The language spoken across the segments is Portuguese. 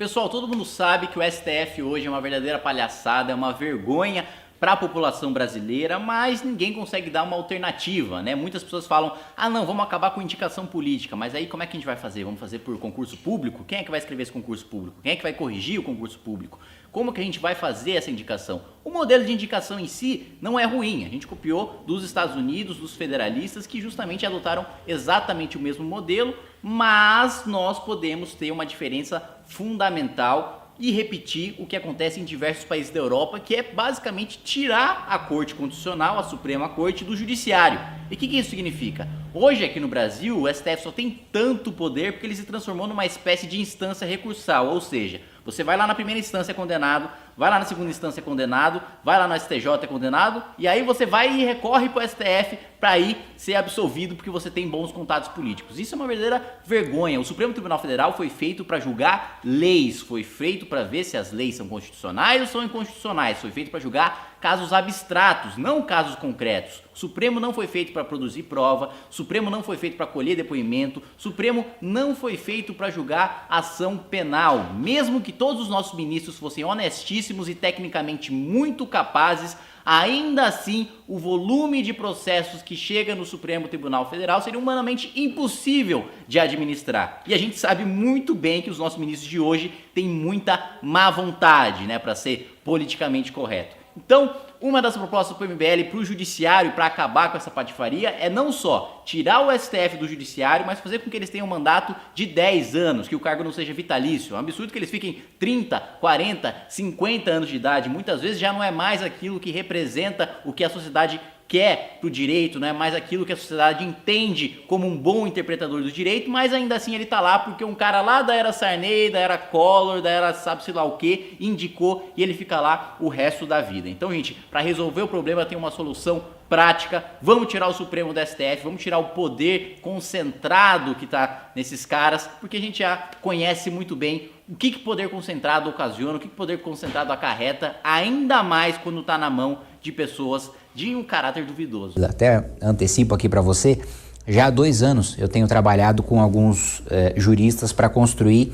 Pessoal, todo mundo sabe que o STF hoje é uma verdadeira palhaçada, é uma vergonha para a população brasileira, mas ninguém consegue dar uma alternativa, né? Muitas pessoas falam, não, vamos acabar com indicação política, mas aí como é que a gente vai fazer? Vamos fazer por concurso público? Quem é que vai escrever esse concurso público? Quem é que vai corrigir o concurso público? Como que a gente vai fazer essa indicação? O modelo de indicação em si não é ruim, a gente copiou dos Estados Unidos, dos federalistas, que justamente adotaram exatamente o mesmo modelo, mas nós podemos ter uma diferença fundamental e repetir o que acontece em diversos países da Europa, que é basicamente tirar a Corte Constitucional, a Suprema Corte, do Judiciário. E o que isso significa? Hoje aqui no Brasil, o STF só tem tanto poder porque ele se transformou numa espécie de instância recursal, ou seja, você vai lá na primeira instância condenado, vai lá na segunda instância condenado, vai lá no STJ condenado, e aí você vai e recorre para o STF para ir ser absolvido porque você tem bons contatos políticos. Isso é uma verdadeira vergonha. O Supremo Tribunal Federal foi feito para julgar leis, foi feito para ver se as leis são constitucionais ou são inconstitucionais, foi feito para julgar casos abstratos, não casos concretos. O Supremo não foi feito para produzir prova, o Supremo não foi feito para colher depoimento, o Supremo não foi feito para julgar ação penal. Mesmo que todos os nossos ministros fossem honestíssimos e tecnicamente muito capazes, ainda assim o volume de processos que chega no Supremo Tribunal Federal seria humanamente impossível de administrar. E a gente sabe muito bem que os nossos ministros de hoje têm muita má vontade, né, para ser politicamente correto. Então, uma das propostas do MBL para o Judiciário, para acabar com essa patifaria, é não só tirar o STF do Judiciário, mas fazer com que eles tenham um mandato de 10 anos, que o cargo não seja vitalício. É um absurdo que eles fiquem 30, 40, 50 anos de idade. Muitas vezes já não é mais aquilo que representa o que a sociedade quer pro direito, não é mais aquilo que a sociedade entende como um bom interpretador do direito, mas ainda assim ele tá lá porque um cara lá da era Sarney, da era Collor, da era sabe-se lá o que, indicou e ele fica lá o resto da vida. Então, gente, para resolver o problema tem uma solução prática. Vamos tirar o Supremo do STF, vamos tirar o poder concentrado que tá nesses caras, porque a gente já conhece muito bem o que poder concentrado ocasiona, o que poder concentrado acarreta, ainda mais quando tá na mão de pessoas de um caráter duvidoso. Até antecipo aqui para você, já há 2 anos eu tenho trabalhado com alguns juristas para construir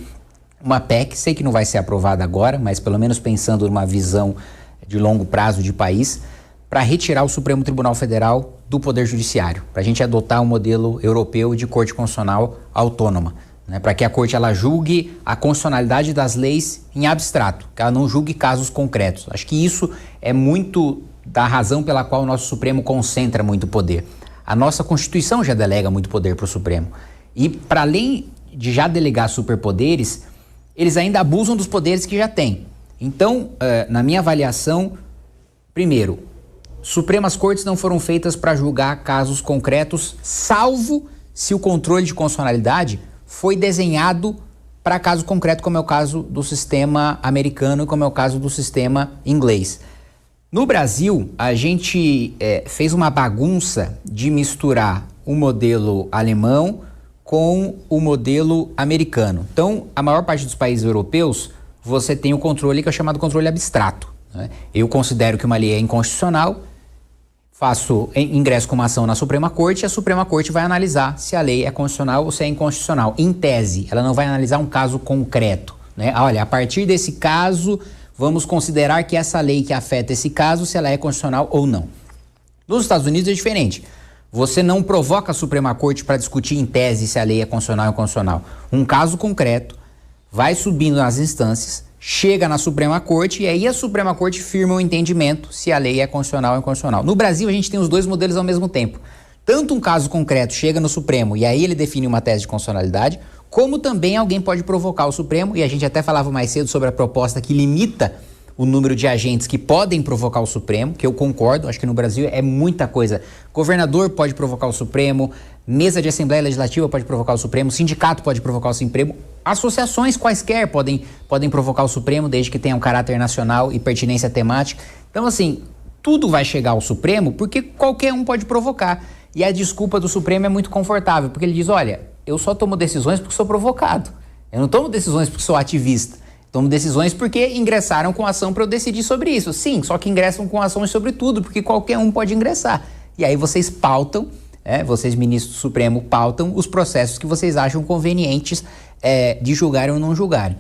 uma PEC, sei que não vai ser aprovada agora, mas pelo menos pensando numa visão de longo prazo de país, para retirar o Supremo Tribunal Federal do Poder Judiciário, para a gente adotar um modelo europeu de Corte Constitucional autônoma, né, para que a Corte ela julgue a constitucionalidade das leis em abstrato, que ela não julgue casos concretos. Acho que isso é muito da razão pela qual o nosso Supremo concentra muito poder. A nossa Constituição já delega muito poder para o Supremo. E para além de já delegar superpoderes, eles ainda abusam dos poderes que já têm. Então, na minha avaliação, primeiro, Supremas Cortes não foram feitas para julgar casos concretos, salvo se o controle de constitucionalidade foi desenhado para caso concreto, como é o caso do sistema americano e como é o caso do sistema inglês. No Brasil, a gente fez uma bagunça de misturar o modelo alemão com o modelo americano. Então, a maior parte dos países europeus, você tem o controle que é chamado controle abstrato, né? Eu considero que uma lei é inconstitucional, ingresso com uma ação na Suprema Corte e a Suprema Corte vai analisar se a lei é constitucional ou se é inconstitucional. Em tese, ela não vai analisar um caso concreto, né? Olha, a partir desse caso, vamos considerar que essa lei que afeta esse caso, se ela é constitucional ou não. Nos Estados Unidos é diferente. Você não provoca a Suprema Corte para discutir em tese se a lei é constitucional ou inconstitucional. Um caso concreto vai subindo nas instâncias, chega na Suprema Corte e aí a Suprema Corte firma um entendimento se a lei é constitucional ou inconstitucional. No Brasil, a gente tem os dois modelos ao mesmo tempo. Tanto um caso concreto chega no Supremo e aí ele define uma tese de constitucionalidade, como também alguém pode provocar o Supremo, e a gente até falava mais cedo sobre a proposta que limita o número de agentes que podem provocar o Supremo, que eu concordo, acho que no Brasil é muita coisa. Governador pode provocar o Supremo, mesa de Assembleia Legislativa pode provocar o Supremo, sindicato pode provocar o Supremo, associações quaisquer podem provocar o Supremo, desde que tenha um caráter nacional e pertinência temática. Então, assim, tudo vai chegar ao Supremo porque qualquer um pode provocar. E a desculpa do Supremo é muito confortável, porque ele diz, olha, eu só tomo decisões porque sou provocado. Eu não tomo decisões porque sou ativista. Tomo decisões porque ingressaram com ação para eu decidir sobre isso. Sim, só que ingressam com ações sobre tudo, porque qualquer um pode ingressar. E aí vocês pautam, vocês, ministros do Supremo, pautam os processos que vocês acham convenientes de julgarem ou não julgarem.